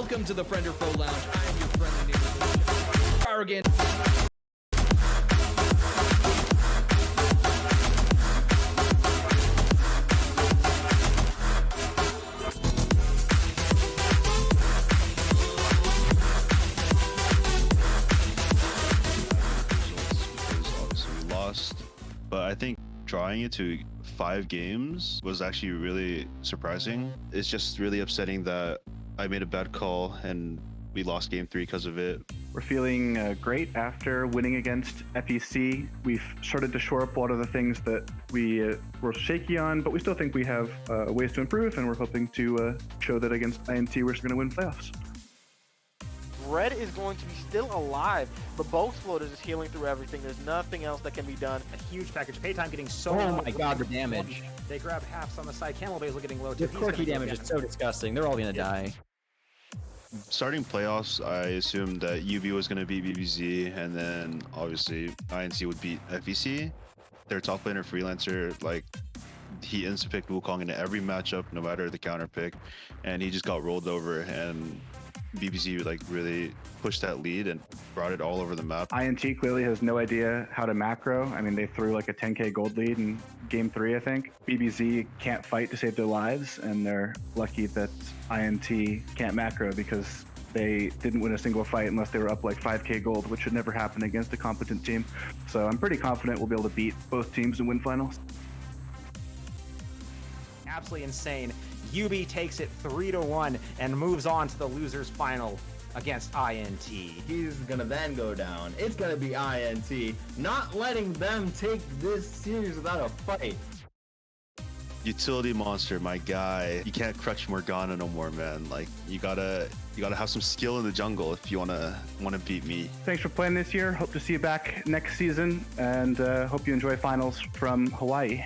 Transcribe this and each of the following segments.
Welcome to the Friend or Foe Lounge. I am your friendly neighborhood arrogant. Because obviously we lost, but I think drawing it to 5 games was actually really surprising. It's just really upsetting that I made a bad call and we lost game 3 because of it. We're feeling great after winning against FEC. We've started to shore up a lot of the things that we were shaky on, but we still think we have ways to improve, and we're hoping to show that against INT we're going to win playoffs. Red is going to be still alive. The bulk floater is healing through everything. There's nothing else that can be done. A huge package. Paytime getting so Oh low. my god, the damage. They grab halves on the side. Camel Basil getting low The too. quirky damage is so disgusting. They're all gonna die. Starting playoffs, I assumed that YUBI was going to beat BBZ, and then obviously INC would beat FEC. Their top laner Freelancer, like, he insta-picked Wukong in every matchup, no matter the counter pick, and he just got rolled over, and BBZ like really pushed that lead and brought it all over the map. INT clearly has no idea how to macro. I mean, they threw like a 10k gold lead in game 3, I think. BBZ can't fight to save their lives, and they're lucky that INT can't macro because they didn't win a single fight unless they were up like 5k gold, which should never happen against a competent team. So I'm pretty confident we'll be able to beat both teams and win finals. Absolutely insane. YUBI takes it 3-1 and moves on to the losers final against INT. He's gonna then go down. It's gonna be INT, not letting them take this series without a fight. Utility monster, my guy. You can't crutch Morgana no more, man. Like, you gotta have some skill in the jungle if you wanna beat me. Thanks for playing this year. Hope to see you back next season, and hope you enjoy finals from Hawaii.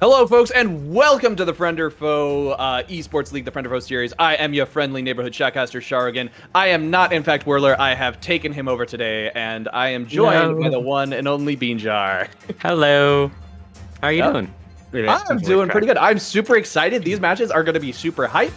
Hello, folks, and welcome to the Friend or Foe Esports League, the Friend or Foe series. I am your friendly neighborhood chatcaster, Sharigan. I am not, in fact, Whirler. I have taken him over today, and I am joined by the one and only Bean Jar. Hello. How are you doing? I'm doing pretty good. I'm super excited. These matches are going to be super hype.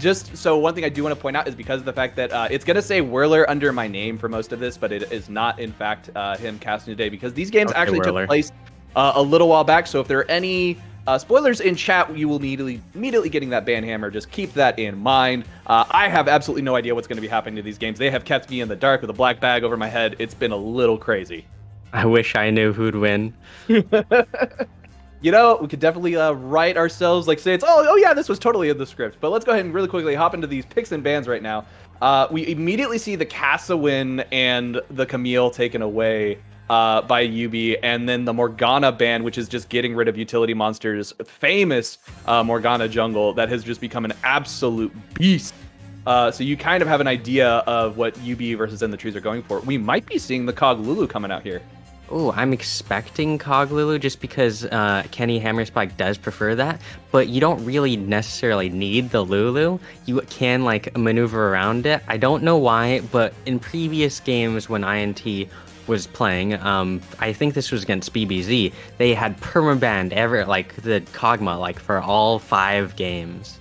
Just so one thing I do want to point out is because of the fact that it's going to say Whirler under my name for most of this, but it is not, in fact, him casting today because these games actually took place a little while back. So if there are any spoilers in chat, you will immediately getting that ban hammer. Just keep that in mind. I have absolutely no idea what's going to be happening to these games. They have kept me in the dark with a black bag over my head. It's been a little crazy. I wish I knew who'd win. You know, we could definitely write ourselves, like say it's, oh yeah, this was totally in the script. But let's go ahead and really quickly hop into these picks and bans right now. We immediately see the Casa win and the Camille taken away by YUBI, and then the Morgana ban, which is just getting rid of Utility Monster's famous Morgana jungle that has just become an absolute beast. So you kind of have an idea of what YUBI versus In the Trees are going for. We might be seeing the Cog Lulu coming out here. Oh, I'm expecting Cog Lulu just because Kenny Hammerspike does prefer that, but you don't really necessarily need the Lulu. You can like maneuver around it. I don't know why, but in previous games when INT was playing, I think this was against BBZ, they had permabanned the Kog'Maw like for all 5 games.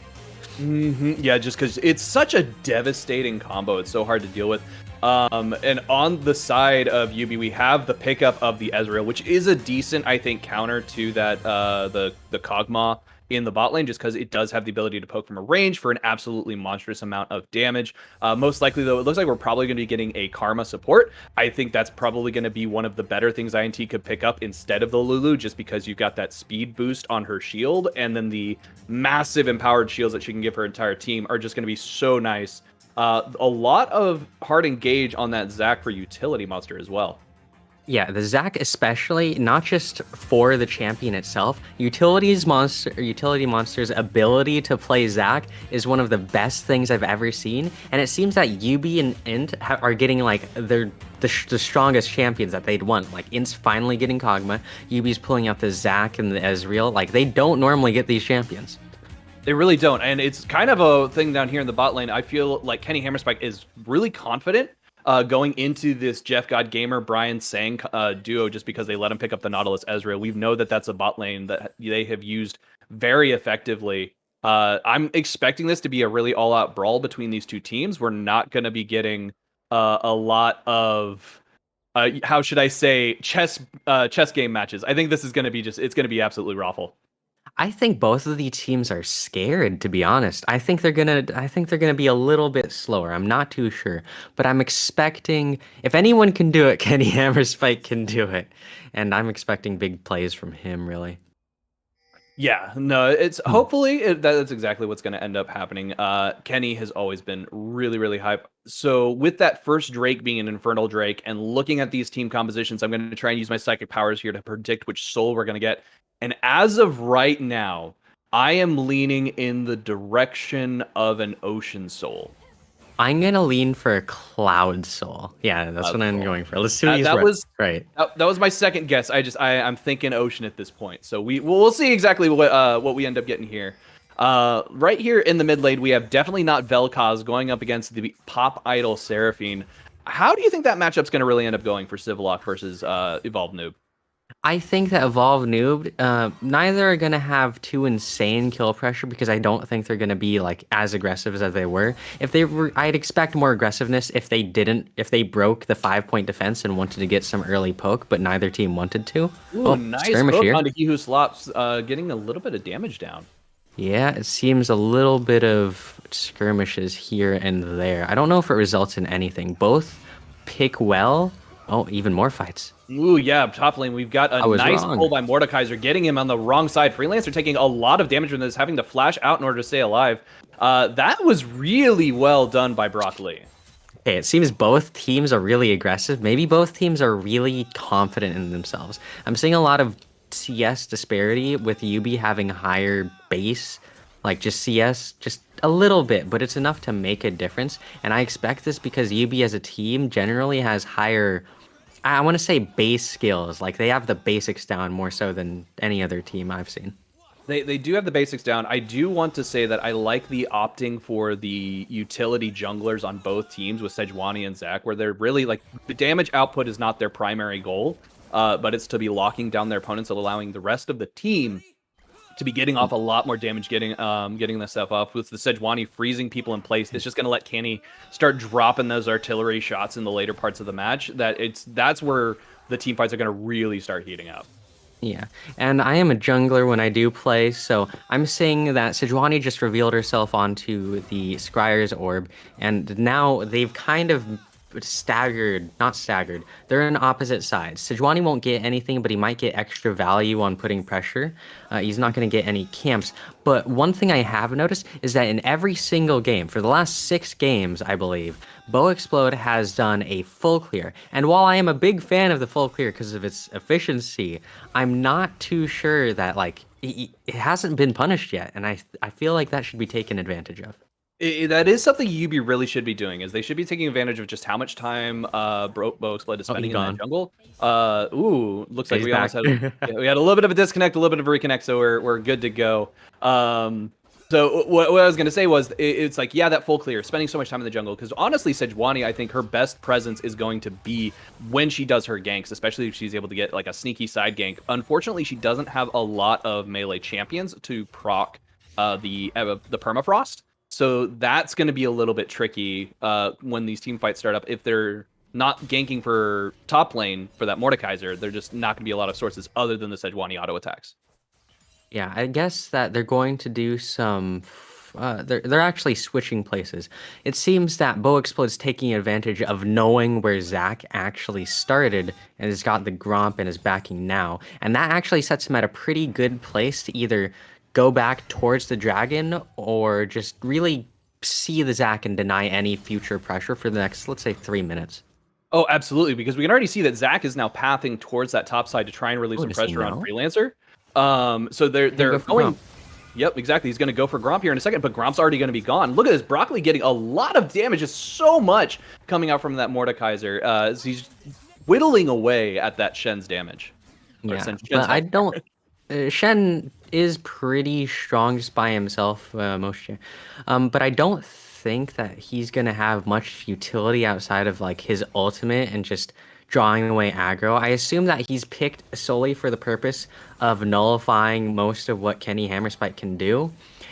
Yeah, just because it's such a devastating combo. It's so hard to deal with. And on the side of YUBI, we have the pickup of the Ezreal, which is a decent, I think, counter to that the Kog'Maw in the bot lane, just because it does have the ability to poke from a range for an absolutely monstrous amount of damage. Most likely, though, it looks like we're probably going to be getting a Karma support. I think that's probably going to be one of the better things INT could pick up instead of the Lulu, just because you've got that speed boost on her shield, and then the massive empowered shields that she can give her entire team are just going to be so nice. A lot of hard engage on that Zac for Utility Monster as well. Yeah, the Zac especially, not just for the champion itself, Utility Monster's ability to play Zac is one of the best things I've ever seen, and it seems that YUBI and INT are getting like the strongest champions that they'd want. Like INT's finally getting Kog'Maw, YUBI's pulling out the Zac and the Ezreal. Like they don't normally get these champions. They really don't, and it's kind of a thing down here in the bot lane. I feel like Kenny Hammerspike is really confident going into this Jeff God Gamer Brian Sang duo just because they let him pick up the Nautilus Ezreal. We know that that's a bot lane that they have used very effectively. I'm expecting this to be a really all-out brawl between these two teams. We're not going to be getting a lot of how should I say chess game matches. I think this is going to be it's going to be absolutely raffle. I think both of these teams are scared, to be honest. I think they're gonna be a little bit slower. I'm not too sure, but I'm expecting if anyone can do it, Kenny Hammerspike can do it, and I'm expecting big plays from him. Really. Yeah, no, it's hopefully that's exactly what's going to end up happening. Kenny has always been really, really hype. So with that first Drake being an Infernal Drake and looking at these team compositions, I'm going to try and use my psychic powers here to predict which soul we're going to get. And as of right now, I am leaning in the direction of an Ocean Soul. I'm gonna lean for a Cloud Soul. Yeah, that's what I'm going for. Let's see what he's right. That was my second guess. I'm thinking Ocean at this point. So we'll see exactly what we end up getting here. Right here in the mid lane, we have definitely not Vel'Koz going up against the Pop Idol Seraphine. How do you think that matchup's going to really end up going for Civillock versus Evolved Noob? I think that Evolved Noob, neither are going to have too insane kill pressure because I don't think they're going to be like as aggressive as they were. If they were, I'd expect more aggressiveness if they broke the 5-point defense and wanted to get some early poke, but neither team wanted to. Ooh, nice poke onto He Who Slops, getting a little bit of damage down. Yeah, it seems a little bit of skirmishes here and there. I don't know if it results in anything. Both pick well. Oh, even more fights. Ooh, yeah, top lane, we've got a nice pull by Mordekaiser, getting him on the wrong side. Freelancer taking a lot of damage from this, having to flash out in order to stay alive. That was really well done by Brock Lee. Okay, it seems both teams are really aggressive. Maybe both teams are really confident in themselves. I'm seeing a lot of CS disparity with YUBI having higher base, like just CS, just a little bit, but it's enough to make a difference. And I expect this because YUBI as a team generally has higher, I want to say base skills. Like they have the basics down more so than any other team I've seen. They do have the basics down. I do want to say that I like the opting for the utility junglers on both teams with Sejuani and Zach, where they're really like the damage output is not their primary goal, but it's to be locking down their opponents and allowing the rest of the team to be getting off a lot more damage, getting this stuff off. With the Sejuani freezing people in place, it's just going to let Kenny start dropping those artillery shots in the later parts of the match. That's where the team fights are going to really start heating up. Yeah, and I am a jungler when I do play, so I'm saying that Sejuani just revealed herself onto the Scryer's orb, and now they've kind of not staggered. They're on opposite sides. Sejuani won't get anything, but he might get extra value on putting pressure. He's not going to get any camps. But one thing I have noticed is that in every single game, for the last 6 games, I believe, Boexplode has done a full clear. And while I am a big fan of the full clear because of its efficiency, I'm not too sure that like it hasn't been punished yet. And I feel like that should be taken advantage of. That is something YUBI really should be doing, is they should be taking advantage of just how much time Boexplode is spending in that jungle. Looks like we almost had we had a little bit of a disconnect, a little bit of a reconnect, so we're good to go. So what I was going to say was, it's like, yeah, that full clear, spending so much time in the jungle, because honestly, Sejuani, I think her best presence is going to be when she does her ganks, especially if she's able to get like a sneaky side gank. Unfortunately, she doesn't have a lot of melee champions to proc the permafrost. So that's going to be a little bit tricky when these team fights start up. If they're not ganking for top lane for that Mordekaiser, they're just not going to be a lot of sources other than the Sejuani auto attacks. Yeah, I guess that they're going to do some. They're actually switching places. It seems that Boexplode's taking advantage of knowing where Zach actually started and has got the Gromp and is backing now, and that actually sets him at a pretty good place to either go back towards the dragon or just really see the Zach and deny any future pressure for the next, let's say, 3 minutes. Oh, absolutely, because we can already see that Zach is now pathing towards that top side to try and relieve some pressure on Freelancer. So they're going. Yep, exactly. He's going to go for Gromp here in a second, but Gromp's already going to be gone. Look at this, Broccoli getting a lot of damage. Just so much coming out from that Mordekaiser. As he's whittling away at that Shen's damage. Yeah, but I don't. Shen is pretty strong just by himself, but I don't think that he's gonna have much utility outside of like his ultimate and just drawing away aggro. I assume that he's picked solely for the purpose of nullifying most of what Kenny Hammerspike can do.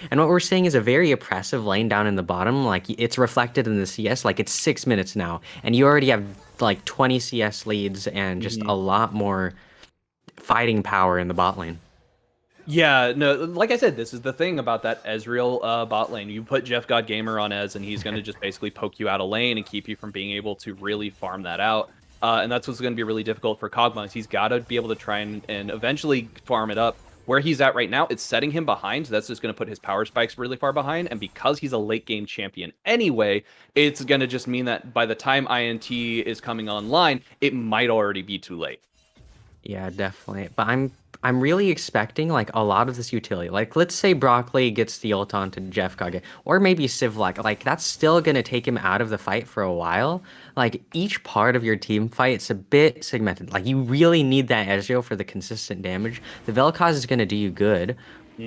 And what we're seeing is a very oppressive lane down in the bottom. Like it's reflected in the CS. Like it's 6 minutes now, and you already have like 20 CS leads and just a lot more fighting power in the bot lane. Yeah, no, like I said, this is the thing about that Ezreal bot lane. You put Jeff God Gamer on Ez, and he's going to just basically poke you out of lane and keep you from being able to really farm that out. And that's what's going to be really difficult for Kog'Maw, is he's got to be able to try and eventually farm it up. Where he's at right now, it's setting him behind, so that's just going to put his power spikes really far behind, and because he's a late-game champion anyway, it's going to just mean that by the time INT is coming online, it might already be too late. Yeah, definitely. But I'm really expecting like a lot of this utility. Like let's say Broccoli gets the ult onto Jeff Kage, or maybe Sivlak. Like that's still gonna take him out of the fight for a while. Like each part of your team fight, it's a bit segmented. Like you really need that Ezreal for the consistent damage. The Vel'Koz is gonna do you good,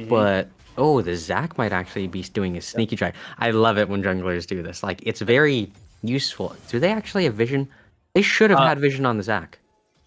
but oh, the Zac might actually be doing a sneaky try. I love it when junglers do this. Like it's very useful. Do they actually have vision? They should have had vision on the Zac.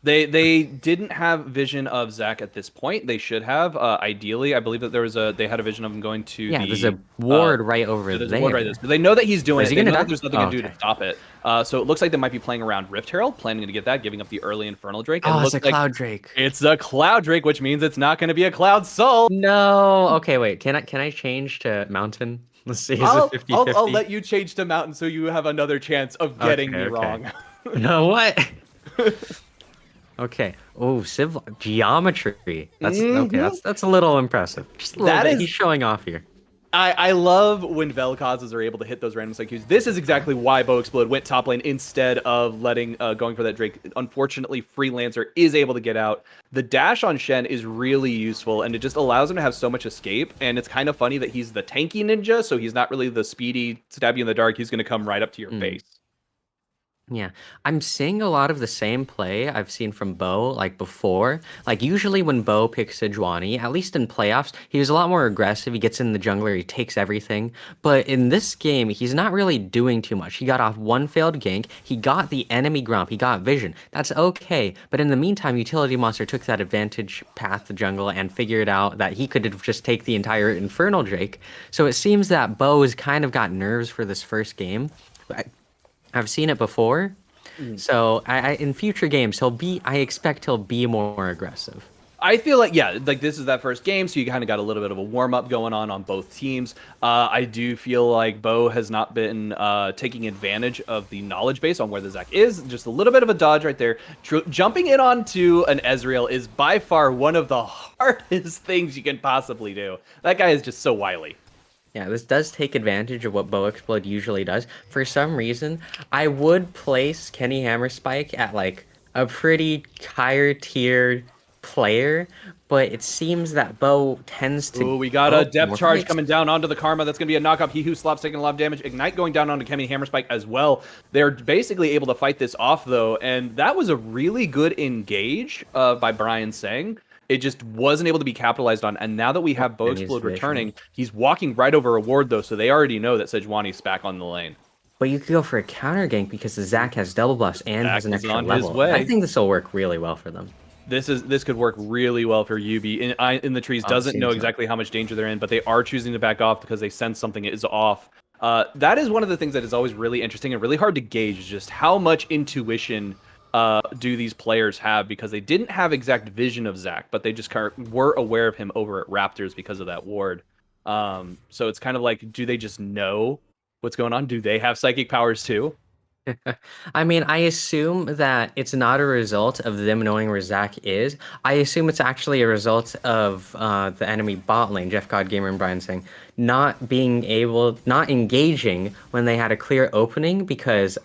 They didn't have vision of Zac at this point. They should have. Ideally, I believe that they had a vision of him going to there's a ward right over there. Ward right there. So they know that he's doing it. He They know die? that there's nothing to do to stop it. So it looks like they might be playing around Rift Herald, planning to get that, giving up the early Infernal Drake. Oh, it it's a looks like Cloud Drake. It's a Cloud Drake, which means it's not going to be a Cloud Soul. No. Okay, wait. Can I change to Mountain? Let's see. Is it 50-50? I'll let you change to Mountain so you have another chance of getting me wrong. No, what? Okay. Oh, geometry. That's okay. That's a little impressive. Just a little bit. He's showing off here. I love when Vel'Kozes are able to hit those random psych cues. This is exactly why Bo Explode went top lane instead of going for that Drake. Unfortunately, Freelancer is able to get out. The dash on Shen is really useful, and it just allows him to have so much escape. And it's kind of funny that he's the tanky ninja, so he's not really the speedy stab you in the dark. He's going to come right up to your face. Yeah, I'm seeing a lot of the same play I've seen from Bo like before. Like usually when Bo picks Sejuani, at least in playoffs, he was a lot more aggressive. He gets in the jungler, he takes everything. But in this game, he's not really doing too much. He got off one failed gank, he got the enemy grump, he got vision. That's okay. But in the meantime, Utility Monster took that advantage path to jungle and figured out that he could just take the entire Infernal Drake. So it seems that Bo's kind of got nerves for this first game. I've seen it before, so in future games I expect he'll be more aggressive. I feel like, like this is that first game, so you kind of got a little bit of a warm-up going on both teams. I do feel like Bo has not been taking advantage of the knowledge base on where the Zac is. Just a little bit of a dodge right there. Jumping in onto an Ezreal is by far one of the hardest things you can possibly do. That guy is just so wily. Yeah, this does take advantage of what Bo Explode usually does. For some reason, I would place Kenny Hammerspike at like a pretty higher tier player, but it seems that Bo tends to... Ooh, we got a depth charge coming down onto the Karma. That's going to be a knockup. He Who Slop's taking a lot of damage. Ignite going down onto Kenny Hammerspike as well. They're basically able to fight this off, though, and that was a really good engage by Brian Sang. It just wasn't able to be capitalized on, and now that we have Bo Explode returning, he's walking right over a ward, though, so they already know that Sejuani's back on the lane. But you could go for a counter gank because the Zac has double buffs and has an extra on level. his way. I think this will work really well for them. This could work really well for YUBI. In the trees doesn't know exactly how much danger they're in, but they are choosing to back off because they sense something is off. That is one of the things that is always really interesting and really hard to gauge, is just how much intuition do these players have, because they didn't have exact vision of Zac, but they just kind of were aware of him over at Raptors because of that ward. So it's kind of like, do they just know what's going on? Do they have psychic powers too? I mean, I assume that it's not a result of them knowing where Zac is. I assume it's actually a result of the enemy bot lane, Jeff God Gamer and Brian saying, not engaging when they had a clear opening because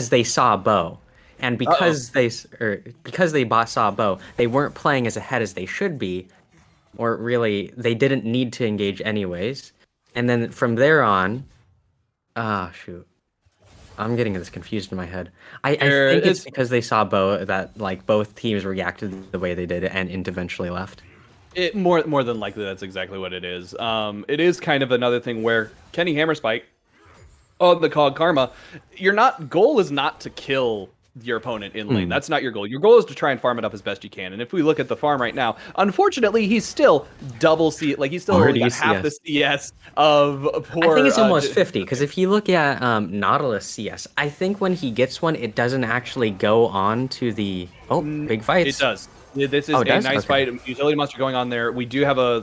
they saw Bo, and because they saw Bo, they weren't playing as ahead as they should be, or really they didn't need to engage anyways. And then from there on, shoot, I'm getting this confused in my head. I think it's because they saw Bo that like both teams reacted the way they did and INT eventually left. It more than likely that's exactly what it is. It is kind of another thing where Kenny Hammerspike on the Cog Karma, goal is not to kill your opponent in lane. That's not your goal. Your goal is to try and farm it up as best you can. And if we look at the farm right now, unfortunately, he's still double C. Like he's still only got half the CS of poor. I think it's almost 50 because if you look at Nautilus CS, I think when he gets one, it doesn't actually go on to the big fights. It does. This is a nice fight. Utility Monster going on there. We do have a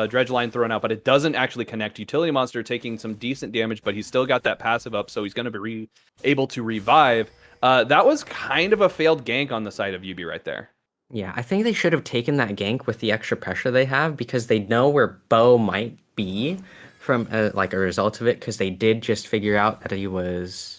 Dredge line thrown out, but it doesn't actually connect. Utility Monster taking some decent damage, but he's still got that passive up, so he's going to be able to revive. That was kind of a failed gank on the side of YUBI right there. Yeah, I think they should have taken that gank with the extra pressure they have because they know where Bo might be from like a result of it because they did just figure out that he was...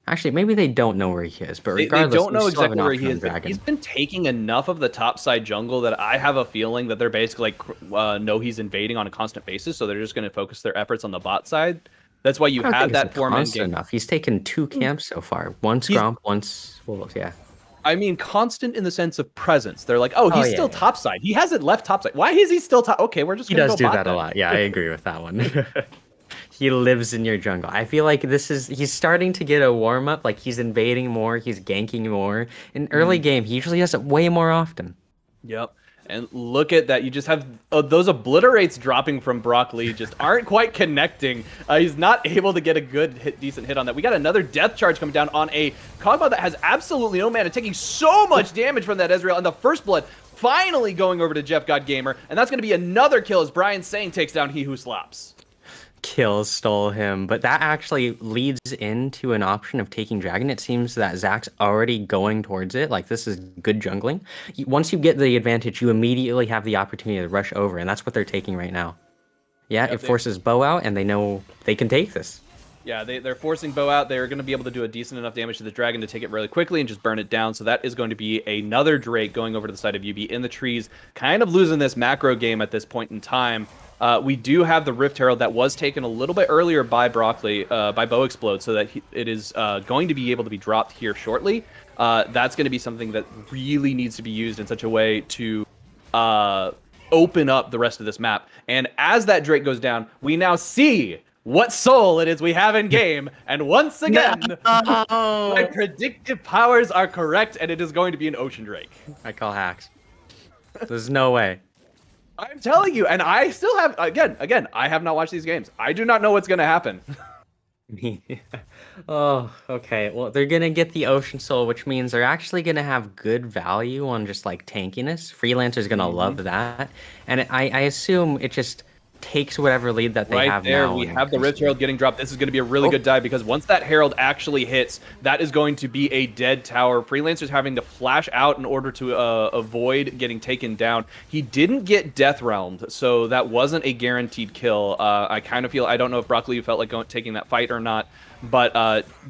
Actually, maybe they don't know where he is, but regardless, they don't know exactly where he is. But he's been taking enough of the top side jungle that I have a feeling that they're basically like know he's invading on a constant basis, so they're just going to focus their efforts on the bot side. That's why you had that four-man game. Enough. He's taken 2 camps so far. One Gromp, once Wolves. Yeah. I mean, constant in the sense of presence. They're like, he's still top side. He hasn't left top side. Why is he still top? Okay, we're just going to go bot. He does do that a lot. Yeah, I agree with that one. He lives in your jungle. I feel like he's starting to get a warm up. Like he's invading more, he's ganking more. In early game, he usually does it way more often. Yep. And look at that. You just have those obliterates dropping from Brock Lee just aren't quite connecting. He's not able to get a good decent hit on that. We got another death charge coming down on a Kog'Maw that has absolutely no mana, taking so much damage from that Ezreal. And the first blood finally going over to Jeff God Gamer. And that's going to be another kill as Brian Sang takes down He Who Slaps. Kill stole him, but that actually leads into an option of taking Dragon. It seems that Zach's already going towards it. Like, this is good jungling. Once you get the advantage, you immediately have the opportunity to rush over, and that's what they're taking right now. Yeah, it forces Bo out, and they know they can take this. Yeah, they're forcing Bo out. They're going to be able to do a decent enough damage to the Dragon to take it really quickly and just burn it down. So that is going to be another Drake going over to the side of YUBI in the trees, kind of losing this macro game at this point in time. We do have the Rift Herald that was taken a little bit earlier by Broccoli, by Bo Explode, so that it is going to be able to be dropped here shortly. That's going to be something that really needs to be used in such a way to open up the rest of this map. And as that Drake goes down, we now see what soul it is we have in game. And once again, my predictive powers are correct, and it is going to be an Ocean Drake. I call hacks. There's no way. I'm telling you, and I still have, again, I have not watched these games. I do not know what's going to happen. Oh, okay. Well, they're going to get the Ocean Soul, which means they're actually going to have good value on just, like, tankiness. Freelancer's going to love that. And I assume it just takes whatever lead that they have there, now. We have the Rift Herald getting dropped. This is going to be a really good dive because once that Herald actually hits, that is going to be a dead tower. Freelancer's having to flash out in order to avoid getting taken down. He didn't get Death Realmed, so that wasn't a guaranteed kill. I kind of feel, I don't know if Broccoli felt like taking that fight or not, but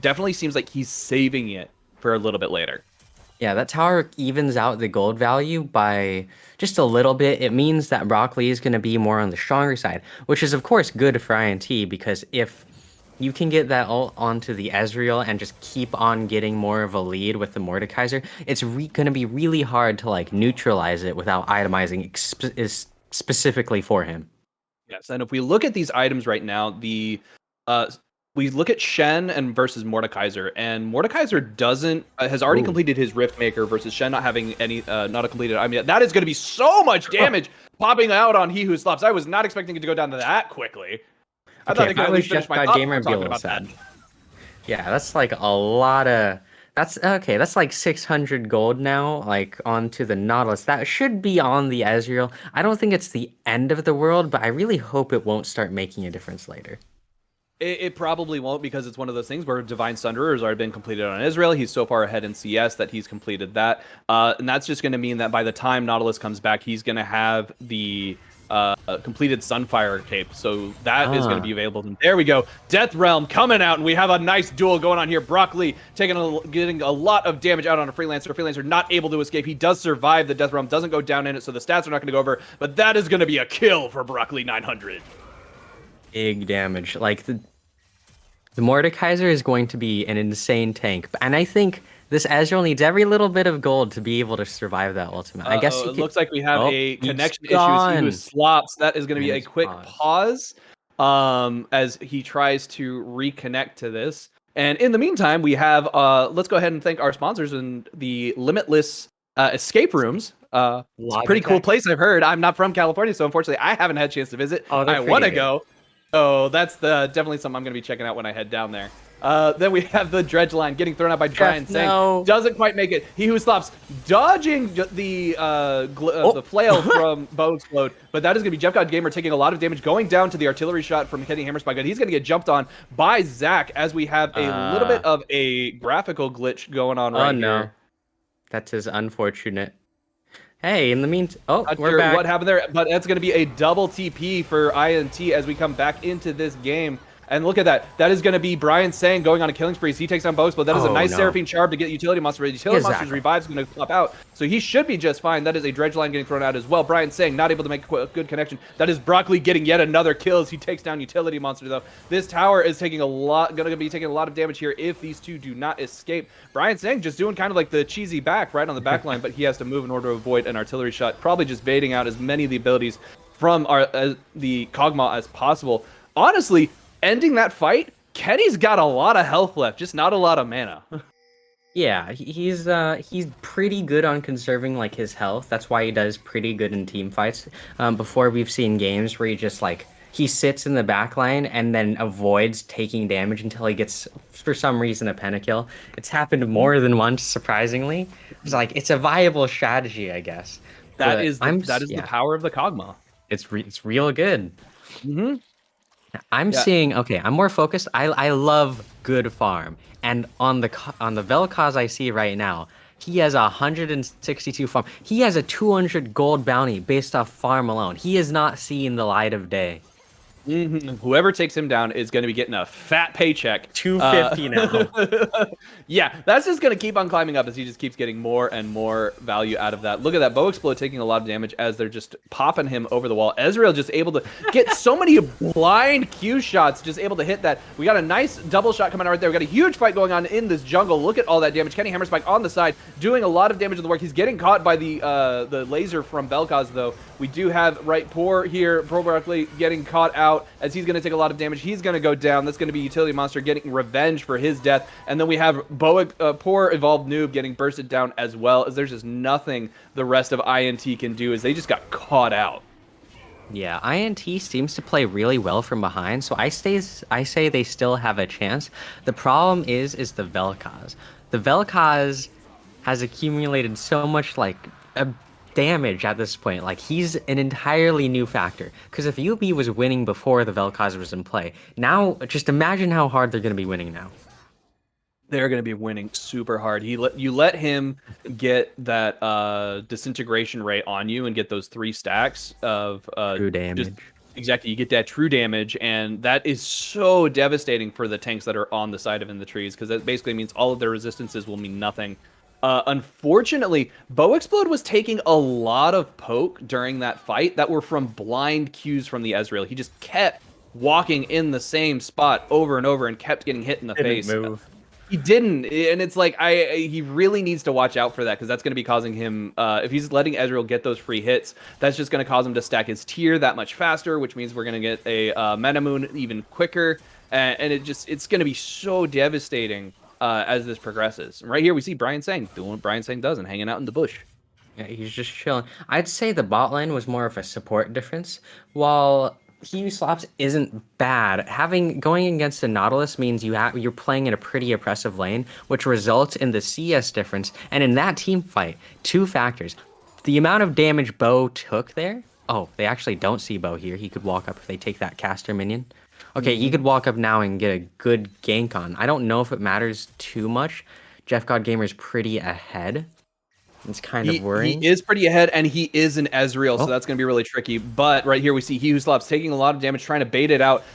definitely seems like he's saving it for a little bit later. Yeah, that tower evens out the gold value by just a little bit. It means that Broccoli is going to be more on the stronger side, which is, of course, good for INT, because if you can get that ult onto the Ezreal and just keep on getting more of a lead with the Mordekaiser, it's going to be really hard to, like, neutralize it without itemizing specifically for him. Yes, and if we look at these items right now, we look at Shen and versus Mordekaiser, and Mordekaiser has already completed his Rift Maker versus Shen not having any not a completed. I mean, that is going to be so much damage popping out on He Who Slaps. I was not expecting it to go down to that quickly. I thought they could at least finish my thought talking about that. Yeah, that's like a lot of. That's okay. That's like 600 gold now, like onto the Nautilus. That should be on the Ezreal. I don't think it's the end of the world, but I really hope it won't start making a difference later. It probably won't, because it's one of those things where Divine Sunderer has already been completed on Israel. He's so far ahead in CS that he's completed that. And that's just going to mean that by the time Nautilus comes back, he's going to have the completed Sunfire cape. So that is going to be available. And there we go. Death Realm coming out, and we have a nice duel going on here. Broccoli getting a lot of damage out on a Freelancer. Freelancer not able to escape. He does survive. The Death Realm doesn't go down in it, so the stats are not going to go over. But that is going to be a kill for Broccoli 900. Big damage. Like, the Mordekaiser is going to be an insane tank. And I think This Ezreal needs every little bit of gold to be able to survive that ultimate. I guess it looks like we have a he's connection issue gone. as he was slops. That is going to be And a it's quick pause as he tries to reconnect to this. And in the meantime, we have, let's go ahead and thank our sponsors and the Limitless escape rooms. It's a pretty cool place, I've heard. I'm not from California, so unfortunately I haven't had a chance to visit. Oh, I want to go. Oh, that's definitely something I'm going to be checking out when I head down there. Then we have the dredge line getting thrown out by Brian Sang. No. Doesn't quite make it. He who stops dodging the flail from Bow Explode, but that is going to be Jeff God Gamer taking a lot of damage, going down to the artillery shot from Kenny Hammerspike. He's going to get jumped on by Zach as we have a little bit of a graphical glitch going on right no. here. That is unfortunate. Hey, in the meantime, Not we're sure back. what happened there, but that's going to be a double TP for INT as we come back into this game. And look at that. That is going to be Brian Sang going on a killing spree. He takes down Bows, but that is a nice Seraphine Charm to get Utility Monster. Utility Monster's revive is going to pop out, so he should be just fine. That is a dredge line getting thrown out as well. Brian Sang not able to make a good connection. That is Broccoli getting yet another kill as he takes down Utility Monster, though. This tower is taking going to be taking a lot of damage here if these two do not escape. Brian Sang just doing kind of like the cheesy back right on the back line, but he has to move in order to avoid an artillery shot, probably just baiting out as many of the abilities from the Kog'Maw as possible. Honestly, ending that fight, Kenny's got a lot of health left, just not a lot of mana. Yeah, he's pretty good on conserving like his health. That's why he does pretty good in team fights. Before we've seen games where he sits in the back line and then avoids taking damage until he gets, for some reason, a pentakill. It's happened more than once, surprisingly. It's a viable strategy, I guess. That is the power of the Kog'Maw. It's real good. Mm-hmm. I'm more focused. I love good farm, and on the Vel'Koz I see right now, he has 162 farm. He has a 200 gold bounty based off farm alone. He is not seeing the light of day. Mm-hmm. Whoever takes him down is going to be getting a fat paycheck. 250 now. Yeah, that's just going to keep on climbing up as he just keeps getting more and more value out of that. Look at that. Bow Explode taking a lot of damage as they're just popping him over the wall. Ezreal just able to get so many blind Q shots, just able to hit that. We got a nice double shot coming out right there. We got a huge fight going on in this jungle. Look at all that damage. Kenny Hammerspike on the side doing a lot of damage to the work. He's getting caught by the laser from Vel'Koz, though. We do have Poor Broccoli getting caught out as he's going to take a lot of damage. He's going to go down. That's going to be Utility Monster getting revenge for his death. And then we have Poor Evolved Noob getting bursted down as well, as there's just nothing the rest of INT can do as they just got caught out. Yeah, INT seems to play really well from behind, so I say they still have a chance. The problem is the Vel'Koz. The Vel'Koz has accumulated so much damage at this point. He's an entirely new factor. Because if YUBI was winning before the Vel'Koz was in play, now just imagine how hard they're going to be winning now. They're going to be winning super hard. You let him get that disintegration rate on you and get those 3 stacks of true damage. Exactly, you get that true damage, and that is so devastating for the tanks that are on the side of in the trees, because that basically means all of their resistances will mean nothing. Unfortunately, Bow Explode was taking a lot of poke during that fight that were from blind cues from the Ezreal. He just kept walking in the same spot over and over and kept getting hit in the face. Move. He didn't, and it's he really needs to watch out for that, because that's going to be causing him, if he's letting Ezreal get those free hits, that's just going to cause him to stack his tier that much faster, which means we're going to get a Meta Moon even quicker, and it's going to be so devastating as this progresses. And right here we see Brian Sang doing what Brian Sang does and hanging out in the bush. Yeah, he's just chilling. I'd say the bot lane was more of a support difference, while He Slaps isn't bad. Going against the Nautilus means you're playing in a pretty oppressive lane, which results in the CS difference. And in that team fight, 2 factors: the amount of damage Bo took there. Oh, they actually don't see Bo here. He could walk up if they take that caster minion. Okay, he could walk up now and get a good gank on. I don't know if it matters too much. Jeff God Gamer's pretty ahead. It's kind of worrying. He is pretty ahead, and he is an Ezreal, so that's going to be really tricky. But right here we see He Who Slaps taking a lot of damage, trying to bait it out.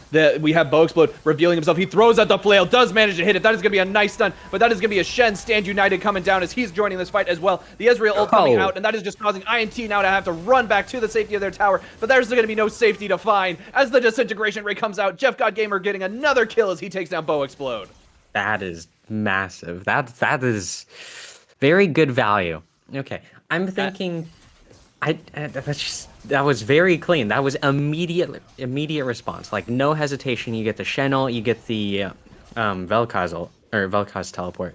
We have Bow Explode revealing himself. He throws out the flail, does manage to hit it. That is going to be a nice stun, but that is going to be a Shen Stand United coming down as he's joining this fight as well. The Ezreal ult coming out, and that is just causing INT now to have to run back to the safety of their tower. But there's going to be no safety to find as the disintegration ray comes out. Jeff God Gamer getting another kill as he takes down Bow Explode. That is massive. That is very good value. Okay, I'm thinking. That was very clean. That was immediate response. Like no hesitation. You get the Channel, you get the Vel'Koz teleport.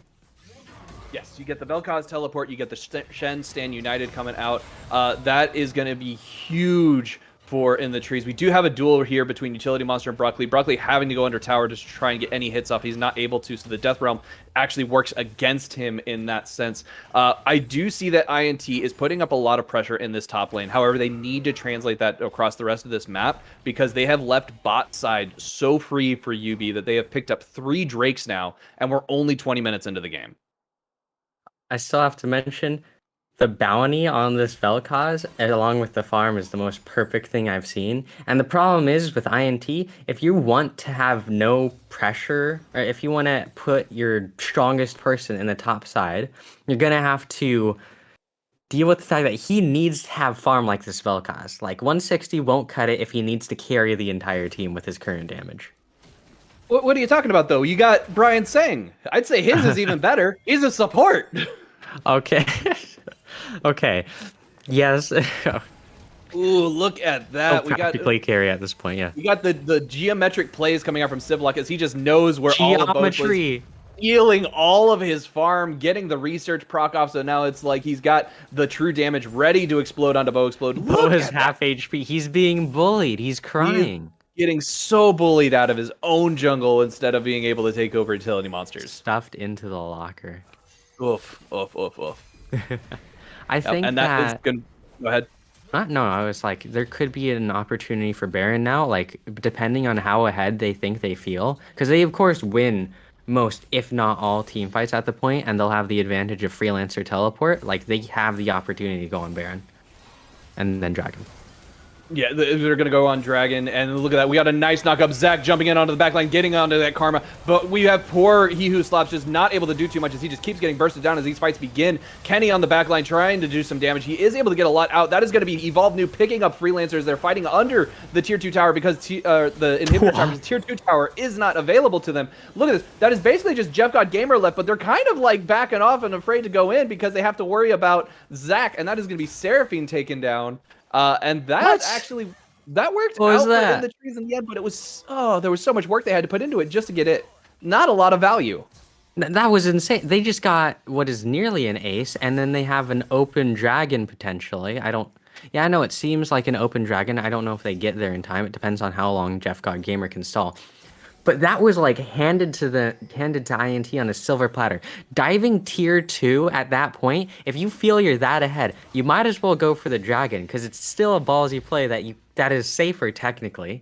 Yes, you get the Vel'Koz teleport, you get the Shen Stand United coming out. That is going to be huge for in the trees. We do have a duel here between Utility Monster and Broccoli. Broccoli having to go under tower to try and get any hits off. He's not able to, so the Death Realm actually works against him in that sense. I do see that INT is putting up a lot of pressure in this top lane. However, they need to translate that across the rest of this map because they have left bot side so free for YUBI that they have picked up 3 Drakes now, and we're only 20 minutes into the game. I still have to mention the bounty on this Vel'Koz, along with the farm, is the most perfect thing I've seen. And the problem is with INT, if you want to have no pressure, or if you want to put your strongest person in the top side, you're going to have to deal with the fact that he needs to have farm like this Vel'Koz. Like 160 won't cut it if he needs to carry the entire team with his current damage. What are you talking about, though? You got Brian Sang. I'd say his is even better. He's a support. Okay. Okay. Yes. Ooh, look at that. We practically carry at this point, yeah. We got the geometric plays coming out from Civlock as he just knows where all of both was healing all of his farm, getting the research proc off, so now it's like he's got the true damage ready to explode onto Bo Explode. Bo is half HP. He's being bullied. He's crying. Getting so bullied out of his own jungle instead of being able to take over utility monsters. Stuffed into the locker. Oof, oof, oof, oof. I think and that is gonna go ahead. No, I was like, there could be an opportunity for Baron now, like, depending on how ahead they think they feel. Because they, of course, win most, if not all, team fights at the point, and they'll have the advantage of Freelancer teleport. Like, they have the opportunity to go on Baron. And then Dragon. Yeah, they're going to go on Dragon, and look at that. We got a nice knock-up. Zach jumping in onto the backline, getting onto that Karma, but we have poor He Who Slaps just not able to do too much as he just keeps getting bursted down as these fights begin. Kenny on the backline trying to do some damage. He is able to get a lot out. That is going to be Evolve New picking up Freelancers. They're fighting under the Tier 2 tower because the Inhibitor tower, the Tier 2 tower is not available to them. Look at this. That is basically just Jeff Got Gamer left, but they're kind of like backing off and afraid to go in because they have to worry about Zach, and that is going to be Seraphine taken down. And that actually... That worked out in the trees in the end, but it was there was so much work they had to put into it just to get it. Not a lot of value. That was insane. They just got what is nearly an ace, and then they have an open dragon potentially. I know it seems like an open dragon. I don't know if they get there in time. It depends on how long Jeff God Gamer can stall. But that was like handed to INT on a silver platter. Diving tier 2 at that point, if you feel you're that ahead, you might as well go for the dragon because it's still a ballsy play that is safer technically.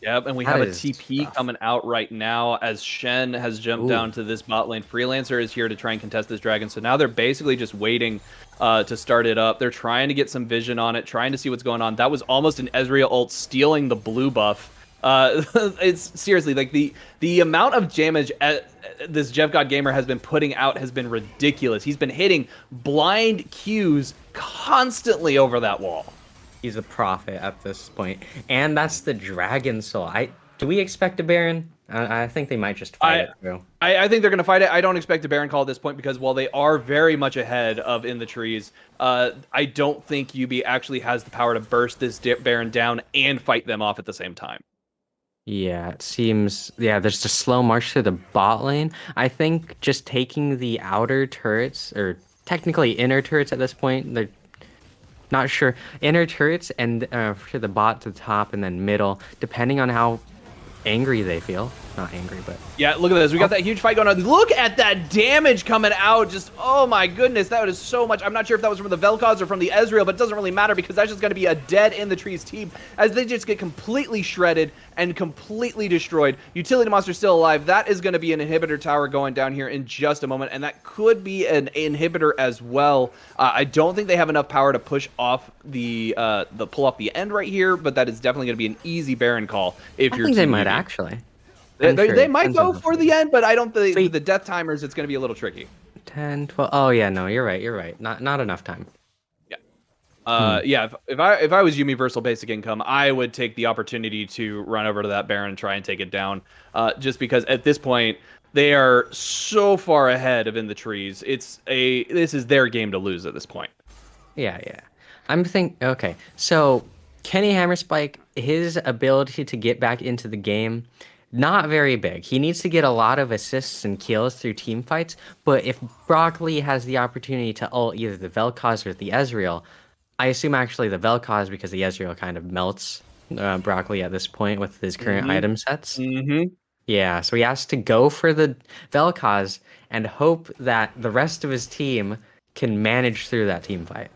Yep, and we have a TP coming out right now as Shen has jumped down to this bot lane. Freelancer is here to try and contest this dragon. So now they're basically just waiting to start it up. They're trying to get some vision on it, trying to see what's going on. That was almost an Ezreal ult stealing the blue buff. It's seriously like the amount of damage this Jeff God Gamer has been putting out has been ridiculous. He's been hitting blind Qs constantly over that wall. He's a prophet at this point, and that's the Dragon Soul. Do we expect a Baron? I think they might just fight it through. I think they're going to fight it. I don't expect a Baron call at this point because while they are very much ahead of in the trees, I don't think YUBI actually has the power to burst this Baron down and fight them off at the same time. Yeah, it seems... Yeah, there's a slow march through the bot lane. I think just taking the outer turrets, or technically inner turrets at this point, they're not sure. Inner turrets and to the bot to the top and then middle, depending on how angry they feel. Not angry, but... Yeah, look at this. We got that huge fight going on. Look at that damage coming out. Just, oh my goodness, that is so much. I'm not sure if that was from the Vel'Koz or from the Ezreal, but it doesn't really matter because that's just going to be a dead in the trees team as they just get completely shredded and completely destroyed. Utility Monster still alive. That is going to be an inhibitor tower going down here in just a moment, and that could be an inhibitor as well. I don't think they have enough power to push off the pull off the end right here, but that is definitely going to be an easy Baron call if you're... I think they might actually. They might go for the end, but I don't think the death timers, it's going to be a little tricky. 10, 12... Oh, yeah, no, you're right. Not enough time. Yeah. Yeah, if I was Universal Basic Income, I would take the opportunity to run over to that Baron and try and take it down. Just because at this point, They are so far ahead of In the Trees. This is their game to lose at this point. Yeah. Okay, so Kenny Hammerspike, his ability to get back into the game, not very big. He needs to get a lot of assists and kills through team fights, but if Broccoli has the opportunity to ult either the Vel'Koz or the Ezreal, I assume actually the Vel'Koz, because the Ezreal kind of melts Broccoli at this point with his current item sets. Mm-hmm. Yeah, so he has to go for the Vel'Koz and hope that the rest of his team can manage through that team fight.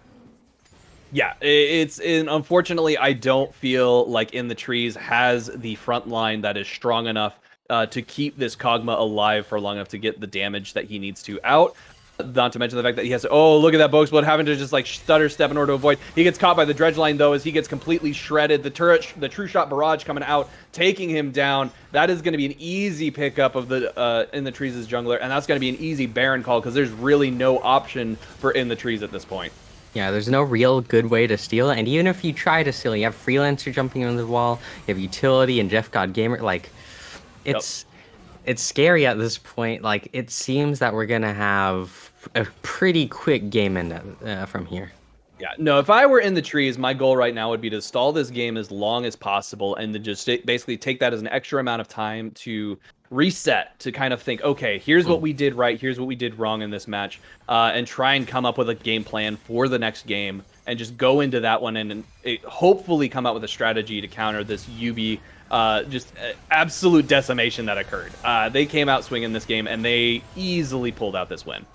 Yeah, unfortunately, I don't feel like In the Trees has the front line that is strong enough to keep this Kog'Maw alive for long enough to get the damage that he needs to out. Not to mention the fact that he has to, look at that Boxblade having to just like stutter step in order to avoid. He gets caught by the dredge line though as he gets completely shredded. The true shot barrage coming out, taking him down. That is going to be an easy pickup of the In the Trees' jungler, and that's going to be an easy Baron call because there's really no option for In the Trees at this point. Yeah, there's no real good way to steal it, and even if you try to steal, you have Freelancer jumping on the wall, you have Utility and Jeff God Gamer, like, it's scary at this point. Like, it seems that we're gonna have a pretty quick game end from here. Yeah, no, if I were In the Trees, my goal right now would be to stall this game as long as possible and then just basically take that as an extra amount of time to reset, to kind of think, okay, here's what we did right, here's what we did wrong in this match, and try and come up with a game plan for the next game and just go into that one and hopefully come out with a strategy to counter this YUBI absolute decimation that occurred. They came out swinging this game and they easily pulled out this win.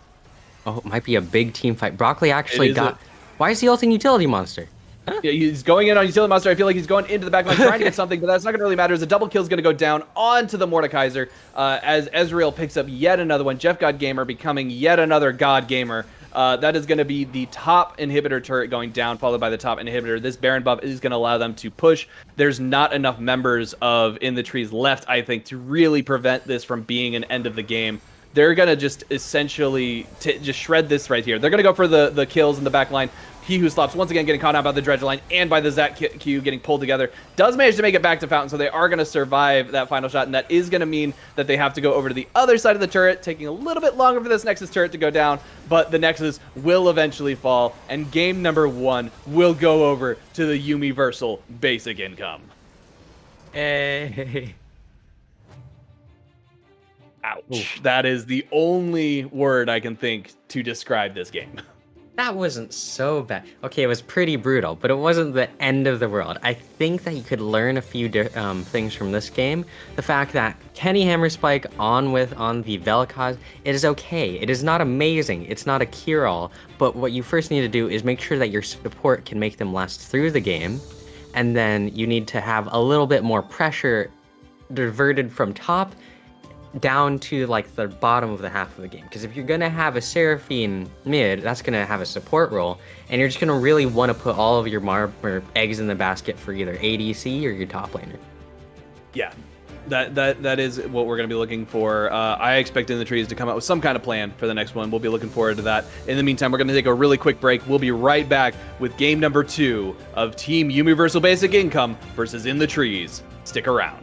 Oh, it might be a big team fight. Broccoli actually got... Why is he ulting Utility Monster? Huh? Yeah, he's going in on Utility Monster. I feel like he's going into the backline trying to get something, but that's not going to really matter as a double kill is going to go down onto the Mordekaiser as Ezreal picks up yet another one. Jeff God Gamer becoming yet another God Gamer. That is going to be the top inhibitor turret going down, followed by the top inhibitor. This Baron buff is going to allow them to push. There's not enough members of In the Trees left, I think, to really prevent this from being an end of the game. They're going to just essentially just shred this right here. They're going to go for the kills in the back line. He Who Slops once again getting caught out by the dredge line and by the Zat Q getting pulled together. Does manage to make it back to Fountain, so they are going to survive that final shot, and that is going to mean that they have to go over to the other side of the turret, taking a little bit longer for this Nexus turret to go down, but the Nexus will eventually fall, and game number 1 will go over to the Universal Basic Income. Hey. Ouch. Ooh. That is the only word I can think to describe this game. That wasn't so bad. Okay, it was pretty brutal, but it wasn't the end of the world. I think that you could learn a few things from this game. The fact that Kenny Hammerspike on the Vel'Koz, it is okay. It is not amazing. It's not a cure-all, but what you first need to do is make sure that your support can make them last through the game, and then you need to have a little bit more pressure diverted from top down to like the bottom of the half of the game, because if you're gonna have a Seraphine mid, that's gonna have a support role, and you're just gonna really want to put all of your eggs in the basket for either ADC or your top laner. Yeah, that is what we're gonna be looking for. I expect In the Trees to come out with some kind of plan for the next one. We'll be looking forward to that. In the meantime, we're gonna take a really quick break. We'll be right back with game number 2 of Team Universal Basic Income versus In the Trees. Stick around.